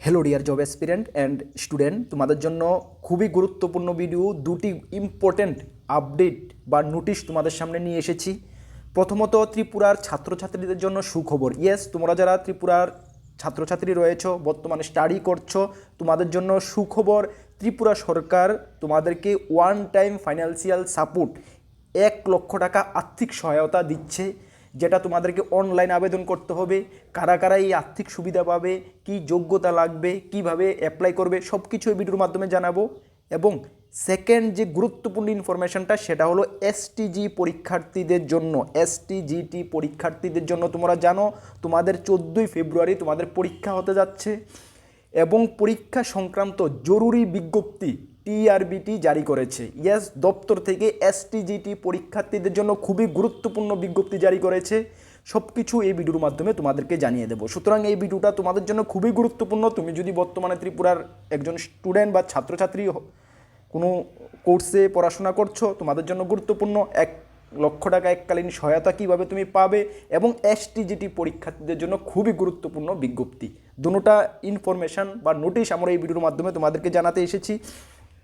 Hello dear job aspirant and student, তোমাদের জন্য খুবই গুরুত্বপূর্ণ ভিডিও, দুটি ইম্পর্ট্যান্ট আপডেট বা নোটিশ তোমাদের সামনে নিয়ে এসেছি। প্রথমত, ত্রিপুরার ছাত্রছাত্রীদের জন্য সুখবর। ইয়েস, তোমরা যারা ত্রিপুরার ছাত্রছাত্রী রয়েছো, বর্তমানে স্টাডি করছো, তোমাদের জন্য সুখবর। ত্রিপুরা সরকার তোমাদেরকে ওয়ান টাইম ফাইন্যান্সিয়াল সাপোর্ট 1,00,000 টাকা আর্থিক সহায়তা দিচ্ছে, যেটা তোমাদেরকে অনলাইন আবেদন করতে হবে। কারা কারা এই আর্থিক সুবিধা পাবে, কি যোগ্যতা লাগবে, কিভাবে অ্যাপ্লাই করবে, সব কিছু এই ভিডিওর মাধ্যমে জানাবো। এবং সেকেন্ড যে গুরুত্বপূর্ণ ইনফরমেশনটা, সেটা হলো এসটিজি পরীক্ষার্থীদের জন্য। এসটিজিটি পরীক্ষার্থীদের জন্য তোমরা জানো তোমাদের 14ই ফেব্রুয়ারি তোমাদের পরীক্ষা হতে যাচ্ছে এবং পরীক্ষা সংক্রান্ত জরুরি বিজ্ঞপ্তি টিআরবিটি জারি করেছে। ইয়েস, দপ্তর থেকে এসটিজিটি পরীক্ষার্থীদের জন্য খুবই গুরুত্বপূর্ণ বিজ্ঞপ্তি জারি করেছে। সব কিছু এই ভিডিওর মাধ্যমে তোমাদেরকে জানিয়ে দেবো। সুতরাং এই ভিডিওটা তোমাদের জন্য খুবই গুরুত্বপূর্ণ। তুমি যদি বর্তমানে ত্রিপুরার একজন স্টুডেন্ট বা ছাত্রছাত্রী কোনো কোর্সে পড়াশোনা করছো, তোমাদের জন্য গুরুত্বপূর্ণ। 1,00,000 টাকা এককালীন সহায়তা কীভাবে তুমি পাবে এবং এসটিজিটি পরীক্ষার্থীদের জন্য খুবই গুরুত্বপূর্ণ বিজ্ঞপ্তি, দুটোটা ইনফরমেশান বা নোটিশ আমরা এই ভিডিওর মাধ্যমে তোমাদেরকে জানাতে এসেছি।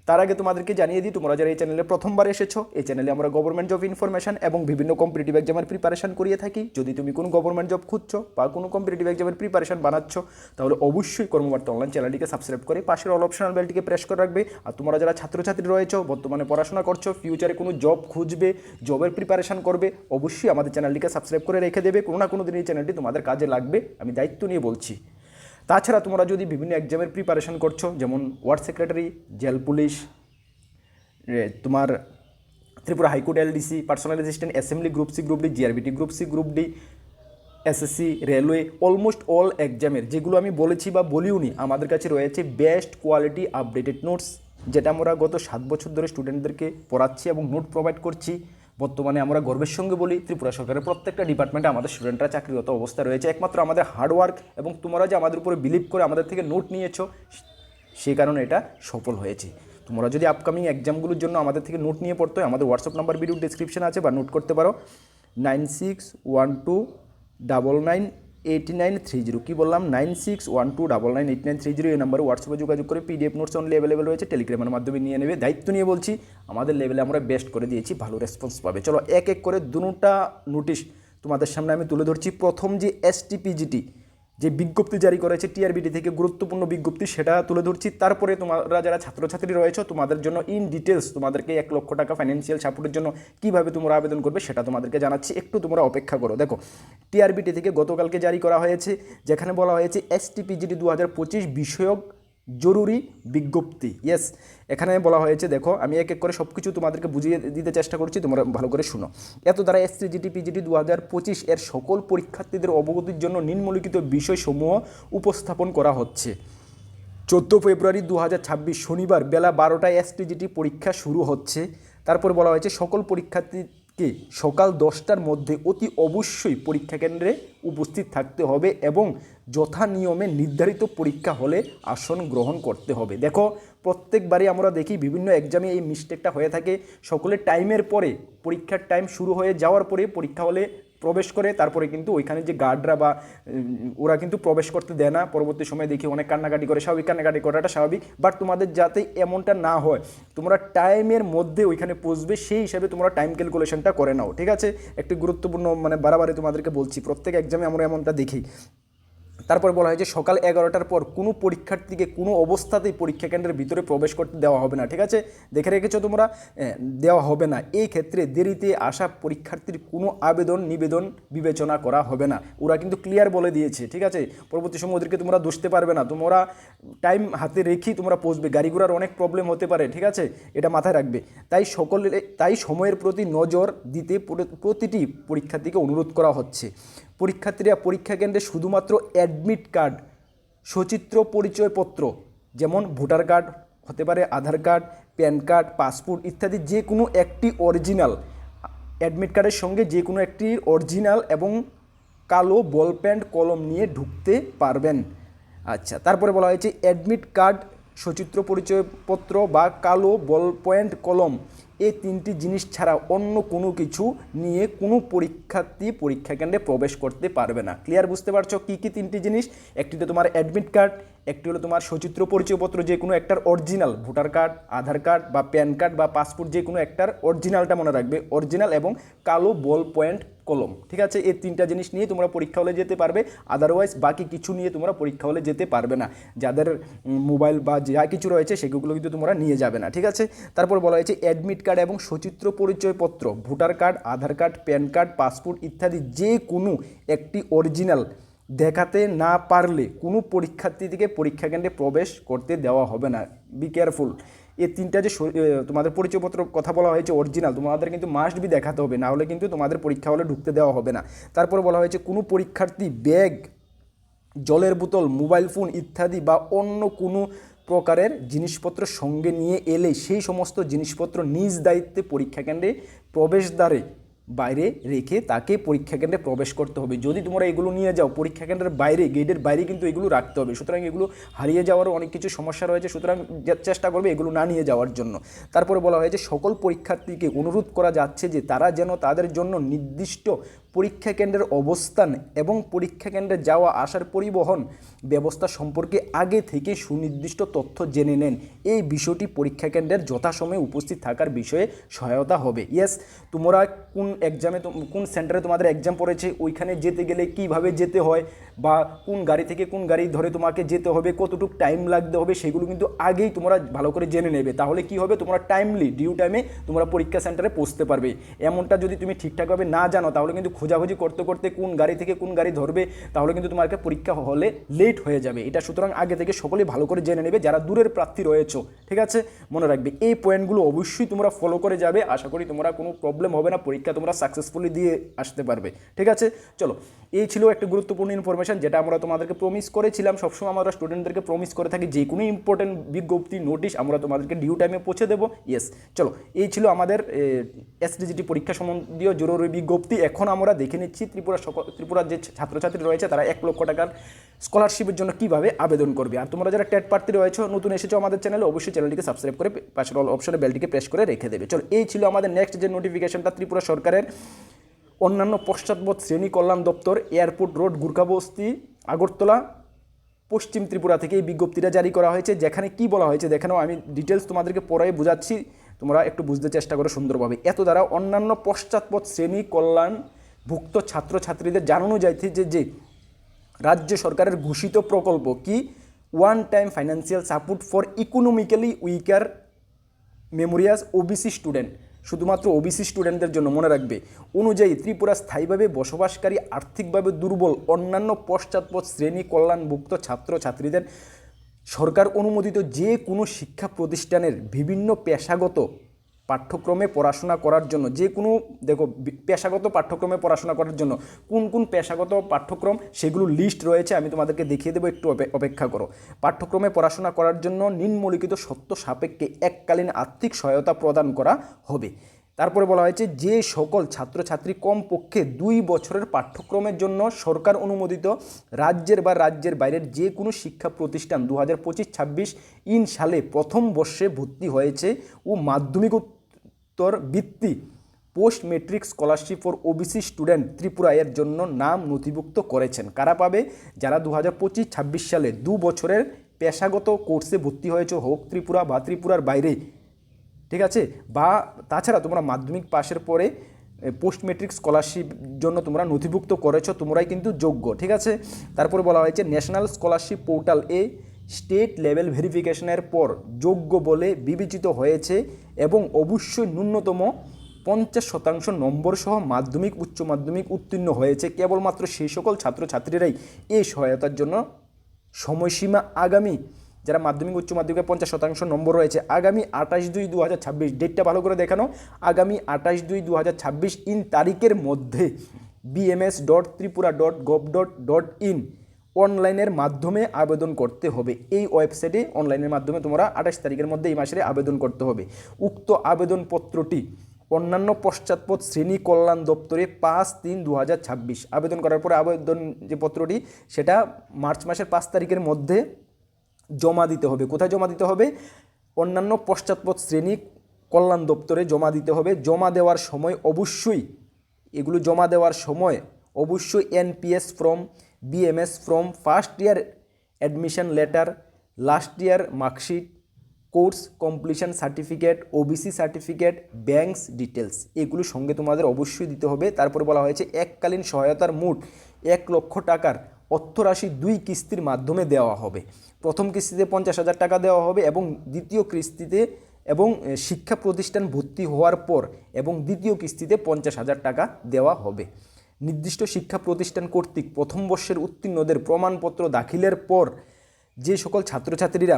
তার আগে তোমাদেরকে জানিয়ে দিই, তোমরা যারা এই চ্যানেলে প্রথমবার এসেছো, এই চ্যানেলে আমরা গভর্নমেন্ট জব ইনফরমেশন এবং বিভিন্ন কম্পিটিটিভ এক্সামের প্রিপারেশন করিয়ে থাকি। যদি তুমি কোনো গভর্নমেন্ট জব খুঁজছো বা কোনো কম্পিটিটিভ এক্সামের প্রিপারেশন বানাচ্ছ, তাহলে অবশ্যই কর্মবার্তা অনলাইন চ্যানেলটিকে সাবস্ক্রাইব করে পাশের অল অপশনাল বেলটিকে প্রেস করে রাখবে। আর তোমরা যারা ছাত্রছাত্রী রয়েছো, বর্তমানে পড়াশোনা করছো, ফিউচারে কোনো জব খুঁজবে, জবের প্রিপারেশন করবে, অবশ্যই আমাদের চ্যানেলটিকে সাবস্ক্রাইব করে রেখে দেবে। কোনো না কোনো দিন এই চ্যানেলটি তোমাদের কাজে লাগবে, আমি দায়িত্ব নিয়ে বলছি। তাছাড়া তোমরা যদি বিভিন্ন এক্সামের প্রিপারেশন করছো, যেমন ওয়ার্ড সেক্রেটারি, জেল পুলিশ, তোমার Tripura high court LDC, personal assistant, assembly group C, group D, JRBT group C, group D, SSC, railway, almost all এক্সামের যেগুলো আমি বলেছি বা বলিওনি, আমাদের কাছে রয়েছে বেস্ট কোয়ালিটি আপডেটেড নোটস, যেটা আমরা গত 7 বছর ধরে স্টুডেন্টদেরকে পড়াচ্ছি এবং নোট প্রোভাইড করছি। বর্তমানে আমরা গর্বের সঙ্গে বলি, ত্রিপুরা সরকারের প্রত্যেকটা ডিপার্টমেন্টে আমাদের স্টুডেন্টরা চাকরিরত অবস্থায় রয়েছে, একমাত্র আমাদের হার্ডওয়ার্ক এবং তোমরা যে আমাদের উপরে বিলিভ করে আমাদের থেকে নোট নিয়েছো, সেই কারণে এটা সফল হয়েছে। তোমরা যদি আপকামিং এক্সামগুলোর জন্য আমাদের থেকে নোট নিয়ে পড়তে হয়, আমাদের হোয়াটসঅ্যাপ নাম্বার ভিডিও ডিসক্রিপশন আছে, বা নোট করতে পারো 9612998930। কী বললাম? 9612998930। এই নাম্বারে হোয়াটসঅ্যাপে যোগাযোগ করে পিডিএফ নোটস অনলি অ্যাভেলেবেল রয়েছে, টেলিগ্রামের মাধ্যমে নিয়ে নেবে। দায়িত্ব নিয়ে বলছি, আমাদের লেভেলে আমরা বেস্ট করে দিয়েছি, ভালো রেসপন্স পাবে। চলো এক এক করে দুটা নোটিশ তোমাদের সামনে আমি তুলে ধরছি। প্রথম যে এসটিপিজিটি যে বিজ্ঞপ্তি জারি করেছে টিআরবিটি থেকে, গুরুত্বপূর্ণ বিজ্ঞপ্তি, সেটা তুলে ধরছি। তারপরে তোমরা যারা ছাত্রছাত্রী রয়েছে, তোমাদের জন্য ইন ডিটেলস তোমাদেরকে 1,00,000 টাকা ফাইন্যান্সিয়াল সাপোর্টের জন্য কীভাবে তোমরা আবেদন করবে সেটা তোমাদেরকে জানাচ্ছি। একটু তোমরা অপেক্ষা করো। দেখো, টিআরবিটি থেকে গতকালকে জারি করা হয়েছে, যেখানে বলা হয়েছে এসটিপিজিটি 2025 বিষয়ক জরুরি বিজ্ঞপ্তি। ইয়েস, এখানে বলা হয়েছে, দেখো আমি এক এক করে সব কিছু তোমাদেরকে বুঝিয়ে দিতে চেষ্টা করছি, তোমরা ভালো করে শুনো। এত দ্বারা এসটিজিটি পিজিটি 2025 এর সকল পরীক্ষার্থীদের অবগতির জন্য নিম্নলিখিত বিষয়সমূহ উপস্থাপন করা হচ্ছে। 14 ফেব্রুয়ারি 2026 শনিবার বেলা 12টায় এসটিজিটি পরীক্ষা শুরু হচ্ছে। তারপর বলা হয়েছে সকল পরীক্ষার্থীকে সকাল 10টার মধ্যে অতি অবশ্যই পরীক্ষা কেন্দ্রে উপস্থিত থাকতে হবে এবং যথা নিয়মে নির্ধারিত পরীক্ষা হলে আসন গ্রহণ করতে হবে। দেখো, প্রত্যেকবারই আমরা দেখি বিভিন্ন এক্সামে এই মিস্টেকটা হয়ে থাকে, সকলে টাইমের পরে, পরীক্ষার টাইম শুরু হয়ে যাওয়ার পরে পরীক্ষা হলে প্রবেশ করে, তারপরে কিন্তু ওইখানে যে গার্ডরা বা ওরা কিন্তু প্রবেশ করতে দেয় না। পরবর্তী সময় দেখি অনেক কান্নাকাটি করে, স্বাভাবিক, কান্নাকাটি করাটা স্বাভাবিক, বাট তোমাদের যাতে এমনটা না হয়, তোমরা টাইমের মধ্যে ওইখানে পৌঁছবে, সেই হিসাবে তোমরা টাইম ক্যালকুলেশনটা করে নাও, ঠিক আছে? একটি গুরুত্বপূর্ণ, বারবারই তোমাদেরকে বলছি, প্রত্যেক এক্সামে আমরা এমনটা দেখি। তারপর বলা হয় যে সকাল 11টার পর কোনো পরীক্ষার্থীকে কোনো অবস্থাতেই পরীক্ষা কেন্দ্রের ভিতরে প্রবেশ করতে দেওয়া হবে না, ঠিক আছে? দেখে রেখেছো তোমরা, দেওয়া হবে না। এই ক্ষেত্রে দেরিতে আসা পরীক্ষার্থীর কোনো নিবেদন বিবেচনা করা হবে না। ওরা কিন্তু ক্লিয়ার বলে দিয়েছে, ঠিক আছে? পরবর্তী সময় ওদেরকে তোমরা দোষতে পারবে না, তোমরা টাইম হাতে রেখেই তোমরা পৌঁছবে। গাড়ি ঘোড়ার অনেক প্রবলেম হতে পারে, ঠিক আছে? এটা মাথায় রাখবে। তাই সময়ের প্রতি নজর দিতে প্রতিটি পরীক্ষার্থীকে অনুরোধ করা হচ্ছে। পরীক্ষার্থীরা পরীক্ষা কেন্দ্রে শুধুমাত্র অ্যাডমিট কার্ড, সচিত্র পরিচয়পত্র, যেমন ভোটার কার্ড হতে পারে, আধার কার্ড, প্যান কার্ড, পাসপোর্ট ইত্যাদি যে কোনো একটি অরিজিনাল, অ্যাডমিট কার্ডের সঙ্গে যে কোনো একটি অরিজিনাল এবং কালো বল পেন কলম নিয়ে ঢুকতে পারবেন। আচ্ছা, তারপরে বলা হয়েছে অ্যাডমিট কার্ড, সচিত্র পরিচয়পত্র বা কালো বল পয়েন্ট কলম এই তিনটি জিনিস ছাড়া অন্য কোনো কিছু নিয়ে কোনো পরীক্ষার্থী পরীক্ষা কেন্দ্রে প্রবেশ করতে পারবে না। ক্লিয়ার? বুঝতে পারছো কী কী তিনটি জিনিস? একটি তো তোমার অ্যাডমিট কার্ড, একটি হলো তোমার সচিত্র পরিচয়পত্র যে কোনো একটার অরিজিনাল, ভোটার কার্ড, আধার কার্ড বা প্যান কার্ড বা পাসপোর্ট যে কোনো একটার অরিজিনালটা মনে রাখবে, অরিজিনাল এবং কালো বল পয়েন্ট কলম। ঠিক আছে, এই তিনটা জিনিস নিয়ে তোমরা পরীক্ষা হলে যেতে পারবে, আদারওয়াইজ বাকি কিছু নিয়ে তোমরা পরীক্ষা হলে যেতে পারবে না। যাদের মোবাইল বা যা কিছু রয়েছে সেগুলো কিন্তু তোমরা নিয়ে যাবে না। ঠিক আছে, তারপর বলা হয়েছে অ্যাডমিট কার্ড এবং সচিত্র পরিচয়পত্র, ভোটার কার্ড, আধার কার্ড, প্যান কার্ড, পাসপোর্ট ইত্যাদি যে কোনো একটি অরিজিনাল দেখাতে না পারলে কোনো পরীক্ষার্থী থেকে পরীক্ষা কেন্দ্রে প্রবেশ করতে দেওয়া হবে না। Be careful. এই তিনটা যে তোমাদের পরিচয়পত্র কথা বলা হয়েছে অরিজিনাল, তোমাদের কিন্তু মাস্ট বি দেখাতে হবে, না হলে কিন্তু তোমাদের পরীক্ষা হলে ঢুকতে দেওয়া হবে না। তারপর বলা হয়েছে কোনো পরীক্ষার্থী ব্যাগ, জলের বোতল, মোবাইল ফোন ইত্যাদি বা অন্য কোনো প্রকারের জিনিসপত্র সঙ্গে নিয়ে এলে সেই সমস্ত জিনিসপত্র নিজ দায়িত্বে পরীক্ষা কেন্দ্রে প্রবেশদ্বারে বাইরে রেখে তাকে পরীক্ষা কেন্দ্রে প্রবেশ করতে হবে। যদি তোমরা এগুলো নিয়ে যাও পরীক্ষা কেন্দ্রের বাইরে, গেটের বাইরে কিন্তু এগুলো রাখতে হবে। সুতরাং এগুলো হারিয়ে যাওয়ারও অনেক কিছু সমস্যা রয়েছে, সুতরাং চেষ্টা করবে এগুলো না নিয়ে যাওয়ার জন্য। তারপরে বলা হয়েছে সকল পরীক্ষার্থীকে অনুরোধ করা যাচ্ছে যে তারা যেন তাদের জন্য নির্দিষ্ট পরীক্ষা কেন্দ্রের অবস্থান এবং পরীক্ষা কেন্দ্রে যাওয়া আসার পরিবহন ব্যবস্থা সম্পর্কে আগে থেকে সুনির্দিষ্ট তথ্য জেনে নেন। এই বিষয়টি পরীক্ষা কেন্দ্রের যথাসময়ে উপস্থিত থাকার বিষয়ে সহায়তা হবে। ইয়েস, তোমরা কোন এক্সামে, কোন সেন্টারে তোমাদের এক্সাম পড়েছে, ওইখানে যেতে গেলে কিভাবে যেতে হয় বা কোন গাড়ি থেকে কোন গাড়ি ধরে তোমাকে যেতে হবে, কতটুকু টাইম লাগতে হবে, সেগুলো কিন্তু আগেই তোমরা ভালো করে জেনে নেবে। তাহলে কি হবে, তোমরা টাইমলি ডিউ টাইমে তোমরা পরীক্ষা সেন্টারে পৌঁছতে পারবে। এমনটা যদি তুমি ঠিকঠাকভাবে না জানো তাহলে কিন্তু খোঁজাখুঁজি করতে করতে কোন গাড়ি থেকে কোন গাড়ি ধরবে, তাহলে কিন্তু তোমাকে পরীক্ষা হলে লেট হয়ে যাবে। এটা সুতরাং আগে থেকে সকলেই ভালো করে জেনে নেবে যারা দূরের প্রার্থী রয়েছে। ঠিক আছে, মনে রাখবে এই পয়েন্টগুলো অবশ্যই তোমরা ফলো করে যাবে। আশা করি তোমরা কোনো প্রবলেম হবে না, পরীক্ষা তোমরা সাকসেসফুলি দিয়ে আসতে পারবে। ঠিক আছে, চলো, এই ছিল একটা গুরুত্বপূর্ণ ইনফরমেশন যেটা আমরা তোমাদেরকে প্রমিস করেছিলাম। সবসময় আমরা স্টুডেন্টদেরকে প্রমিস করে থাকি যে কোনো ইম্পর্টেন্ট বিজ্ঞপ্তি, নোটিশ আমরা তোমাদেরকে ডিউ টাইমে পৌঁছে দেবো। ইয়েস, চলো, এই ছিল আমাদের এসডিজিটি পরীক্ষা সম্বন্ধীয় জরুরি বিজ্ঞপ্তি। এখন আমরা দেখে নিচ্ছি ত্রিপুরার যে ছাত্রছাত্রী রয়েছে তারা 1 লক্ষ টাকার স্কলারশিপের জন্য কীভাবে আবেদন করবে। আর তোমরা যারা টেট প্রার্থী রয়েছে, নতুন এসেছো আমাদের চ্যানেলে, অবশ্যই চ্যানেলটিকে সাবস্ক্রাইব করে পাশের অল অপশনে বেলটিকে প্রেস করে রেখে দেবে। চলো, এই ছিল আমাদের নেক্সট যে নোটিফিকেশনটা, ত্রিপুরা সরকারের অন্যান্য পশ্চাৎপদ শ্রেণী কল্যাণ দপ্তর, এয়ারপোর্ট রোড, গুরকাবস্তি, আগরতলা, পশ্চিম ত্রিপুরা থেকে এই বিজ্ঞপ্তিটা জারি করা হয়েছে। যেখানে কি বলা হয়েছে দেখানো, আমি ডিটেলস তোমাদেরকে পড়াই বোঝাচ্ছি, তোমরা একটু বুঝতে চেষ্টা করো সুন্দরভাবে। এত দ্বারা অন্যান্য পশ্চাৎপদ শ্রেণী কল্যাণভুক্ত ছাত্রছাত্রীদের জানানো যাইছে যে রাজ্য সরকারের ঘোষিত প্রকল্প কি, one time financial support for economically weaker মেমোরিয়াস ওবিসি স্টুডেন্ট, শুধুমাত্র ওবিসি স্টুডেন্টদের জন্য। মনে রাখবে অনুযায়ী ত্রিপুরা স্থায়ীভাবে বসবাসকারী আর্থিকভাবে দুর্বল অন্যান্য পশ্চাৎপদ শ্রেণী কল্যাণভুক্ত ছাত্রছাত্রীদের সরকার অনুমোদিত যে কোনো শিক্ষা প্রতিষ্ঠানের বিভিন্ন পেশাগত পাঠ্যক্রমে পড়াশোনা করার জন্য, যে কোনো পেশাগত পাঠ্যক্রমে পড়াশোনা করার জন্য কোন কোন পেশাগত পাঠ্যক্রম সেগুলো লিস্ট রয়েছে, আমি তোমাদেরকে দেখিয়ে দেবো, একটু অপেক্ষা করো। পাঠ্যক্রমে পড়াশোনা করার জন্য নিম্নলিখিত শর্ত সাপেক্ষে এককালীন আর্থিক সহায়তা প্রদান করা হবে। তারপরে বলা হয়েছে যে সকল ছাত্রছাত্রী কমপক্ষে 2 বছরের পাঠ্যক্রমের জন্য সরকার অনুমোদিত রাজ্যের বা রাজ্যের বাইরের যে কোনো শিক্ষা প্রতিষ্ঠান 2025-26 সালে প্রথম বর্ষে ভর্তি হয়েছে ও মাধ্যমিক উত্তর বৃত্তি post metric scholarship for OBC student Tripura এর জন্য নাম নথিভুক্ত করেছেন। কারা পাবে? যারা 2025-26 সালে 2 বছরের পেশাগত কোর্সে ভর্তি হয়েছে, হোক ত্রিপুরা বা ত্রিপুরার বাইরে। ঠিক আছে, বা তাছাড়া তোমরা মাধ্যমিক পাশের পরে পোস্ট মেট্রিক স্কলারশিপ জন্য তোমরা নথিভুক্ত করেছো, তোমরাই কিন্তু যোগ্য। ঠিক আছে, তারপরে বলা হয়েছে national scholarship portal state level ভেরিফিকেশনের পর যোগ্য বলে বিবেচিত হয়েছে এবং অবশ্যই ন্যূনতম 50% নম্বর সহ মাধ্যমিক উচ্চ মাধ্যমিক উত্তীর্ণ হয়েছে। কেবলমাত্র সেই সকল ছাত্রছাত্রীরাই এই সহায়তার জন্য সময়সীমা আগামী, যারা মাধ্যমিক উচ্চ মাধ্যমিকে 50% নম্বর রয়েছে, আগামী 28/2/2026, ডেটটা ভালো করে দেখানো, আগামী 28/2/2026 তারিখের মধ্যে bms.tripura.gov.in অনলাইনের মাধ্যমে আবেদন করতে হবে। এই ওয়েবসাইটে অনলাইনের মাধ্যমে তোমরা 28 তারিখের মধ্যে এই মাসে আবেদন করতে হবে। উক্ত আবেদনপত্রটি অন্যান্য পশ্চাৎপদ শ্রেণী কল্যাণ দপ্তরে 5/3/2026 আবেদন করার পরে আবেদন যে পত্রটি সেটা মার্চ মাসের 5 তারিখের মধ্যে জমা দিতে হবে। কোথায় জমা দিতে হবে? অন্যান্য পশ্চাৎপদ শ্রেণী কল্যাণ দপ্তরে জমা দিতে হবে। জমা দেওয়ার সময় অবশ্যই এগুলো জমা দেওয়ার সময় অবশ্যই NPS form, BMS form, first year admission letter, last year marksheet, course completion certificate, OBC certificate, banks details এগুলো সঙ্গে তোমাদের অবশ্যই দিতে হবে। তারপর বলা হয়েছে এককালীন সহায়তার মোট 1 লক্ষ টাকার অর্থরাশি 2 কিস্তির মাধ্যমে দেওয়া হবে। প্রথম কিস্তিতে 50,000 টাকা দেওয়া হবে এবং দ্বিতীয় কিস্তিতে এবং শিক্ষা প্রতিষ্ঠান ভর্তি হওয়ার পর এবং দ্বিতীয় কিস্তিতে 50,000 টাকা দেওয়া হবে। নির্দিষ্ট শিক্ষা প্রতিষ্ঠান কর্তৃক প্রথম বর্ষের উত্তীর্ণদের প্রমাণপত্র দাখিলের পর যে সকল ছাত্রছাত্রীরা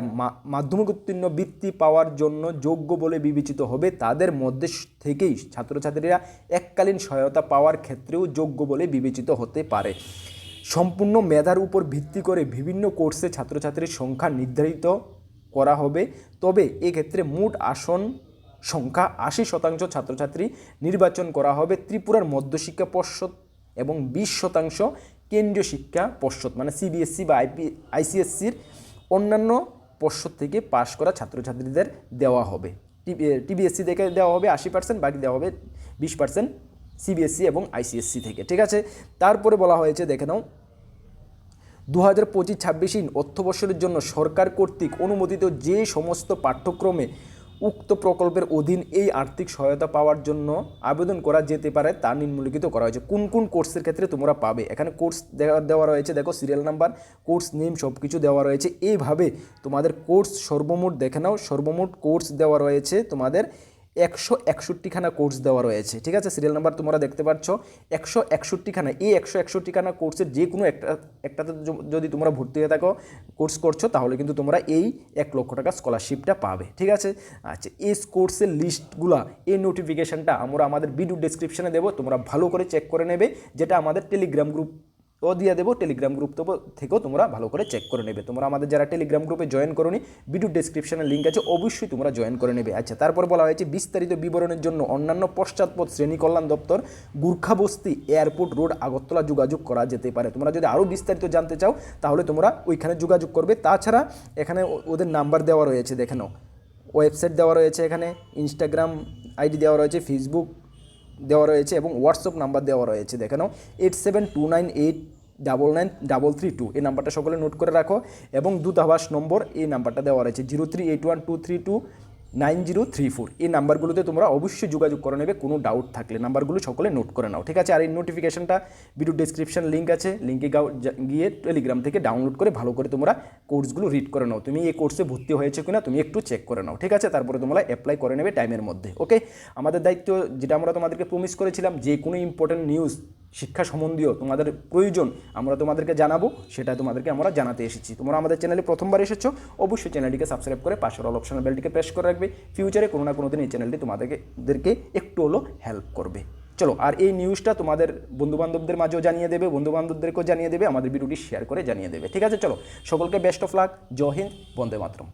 মাধ্যমিক উত্তীর্ণ বৃত্তি পাওয়ার জন্য যোগ্য বলে বিবেচিত হবে তাদের মধ্যে থেকেই ছাত্রছাত্রীরা এককালীন সহায়তা পাওয়ার ক্ষেত্রেও যোগ্য বলে বিবেচিত হতে পারে। সম্পূর্ণ মেধার উপর ভিত্তি করে বিভিন্ন কোর্সে ছাত্রছাত্রীর সংখ্যা নির্ধারিত করা হবে। তবে এক্ষেত্রে মোট আসন সংখ্যা 80% ছাত্রছাত্রী নির্বাচন করা হবে ত্রিপুরার মধ্যশিক্ষা পর্ষদ এবং 20% কেন্দ্রীয় শিক্ষা পর্ষদ মানে সিবিএসসি বা আইসিএসসির অন্যান্য পর্ষদ থেকে পাশ করা ছাত্রছাত্রীদের দেওয়া হবে। টিবিএসসি থেকে দেওয়া হবে 80%, বাকি দেওয়া হবে 20% সিবিএসসি এবং আইসিএসসি থেকে। ঠিক আছে, তারপরে বলা হয়েছে দেখে নাও 2025-26 অর্থবর্ষের জন্য সরকার কর্তৃক অনুমোদিত যে সমস্ত পাঠ্যক্রমে উক্ত প্রকল্পের অধীন এই আর্থিক সহায়তা পাওয়ার জন্য আবেদন করা যেতে পারে তা নিম্নলিখিত করা হয়েছে। কোন কোন কোর্সের ক্ষেত্রে তোমরা পাবে, এখানে কোর্স দেওয়া রয়েছে, দেখো সিরিয়াল নাম্বার, কোর্স নেম সব কিছু দেওয়া রয়েছে। এইভাবে তোমাদের কোর্স সর্বমোট দেখে নাও, সর্বমোট কোর্স দেওয়া রয়েছে তোমাদের 161খানা কোর্স দেওয়া রয়েছে। ঠিক আছে, সিরিয়াল নাম্বার তোমরা দেখতে পাচ্ছ 161খানা। এই 161খানা কোর্সের যে কোনো একটাতে যদি তোমরা ভর্তি হয়ে থাকো, কোর্স করছো, তাহলে কিন্তু তোমরা এই 1 লক্ষ টাকা স্কলারশিপটা পাবে। ঠিক আছে, আচ্ছা এই কোর্সের লিস্টগুলা, এই নোটিফিকেশানটা আমরা আমাদের ভিডিও ডেসক্রিপশানে দেবো, তোমরা ভালো করে চেক করে নেবে, যেটা আমাদের টেলিগ্রাম গ্রুপ দিয়ে দেবো। টেলিগ্রাম গ্রুপ থেকেও তোমরা ভালো করে চেক করে নেবে। তোমরা আমাদের যারা টেলিগ্রাম গ্রুপে জয়েন করোনি, ভিডিও ডেসক্রিপশনে লিঙ্ক আছে, অবশ্যই তোমরা জয়েন করে নেবে। আচ্ছা, তারপর বলা হয়েছে বিস্তারিত বিবরণের জন্য অন্যান্য পশ্চাৎপদ শ্রেণী কল্যাণ দপ্তর, গুর্খাবস্তি এয়ারপোর্ট রোড, আগরতলা যোগাযোগ করা যেতে পারে। তোমরা যদি আরও বিস্তারিত জানতে চাও তাহলে তোমরা ওইখানে যোগাযোগ করবে। তাছাড়া এখানে ওদের নাম্বার দেওয়া রয়েছে, দেখে নাও, ওয়েবসাইট দেওয়া রয়েছে, এখানে ইনস্টাগ্রাম আইডি দেওয়া রয়েছে, ফেসবুক দেওয়া রয়েছে এবং হোয়াটসঅ্যাপ নাম্বার দেওয়া রয়েছে। দেখে নাও 8729899332 এই নাম্বারটা সকলে নোট করে রাখো এবং দূতাবাস নম্বর এই নাম্বারটা দেওয়া রয়েছে 038123299034। এই নাম্বারগুলোতে তোমরা অবশ্যই যোগাযোগ করে নেবে কোনো ডাউট থাকলে। নাম্বারগুলো সকলে নোট করে নাও। ঠিক আছে, আর এই নোটিফিকেশনটা ভিডিও ডেসক্রিপশন লিঙ্ক আছে, লিঙ্কে গিয়ে টেলিগ্রাম থেকে ডাউনলোড করে ভালো করে তোমরা কোর্সগুলো রিড করে নাও। তুমি এই কোর্সে ভর্তি হয়েছে কিনা তুমি একটু চেক করে নাও। ঠিক আছে, তারপরে তোমরা অ্যাপ্লাই করে নেবে টাইমের মধ্যে। ওকে, আমাদের দায়িত্ব যেটা আমরা তোমাদেরকে প্রমিস করেছিলাম, যে কোনো ইম্পর্টেন্ট নিউজ শিক্ষা সম্বন্ধীয় তোমাদের প্রয়োজন আমরা তোমাদেরকে জানাবো, সেটা তোমাদেরকে আমরা জানাতে এসেছি। তোমরা আমাদের চ্যানেলে প্রথমবার এসেছো, অবশ্যই চ্যানেলটিকে সাবস্ক্রাইব করে পাশের অল অপশনাল বেলটিকে প্রেস করে রাখবে। ফিউচারে কোনো না কোনো দিন এই চ্যানেলটি তোমাদেরকে একটু হলো হেল্প করবে। চলো, আর এই নিউজটা তোমাদের বন্ধুবান্ধবদের মাঝেও জানিয়ে দেবে, বন্ধুবান্ধবদেরকেও জানিয়ে দেবে, আমাদের ভিডিওটি শেয়ার করে জানিয়ে দেবে। ঠিক আছে, চলো সকলকে বেস্ট অফ লাক। জয় হিন্দ, বন্দে মাতরম।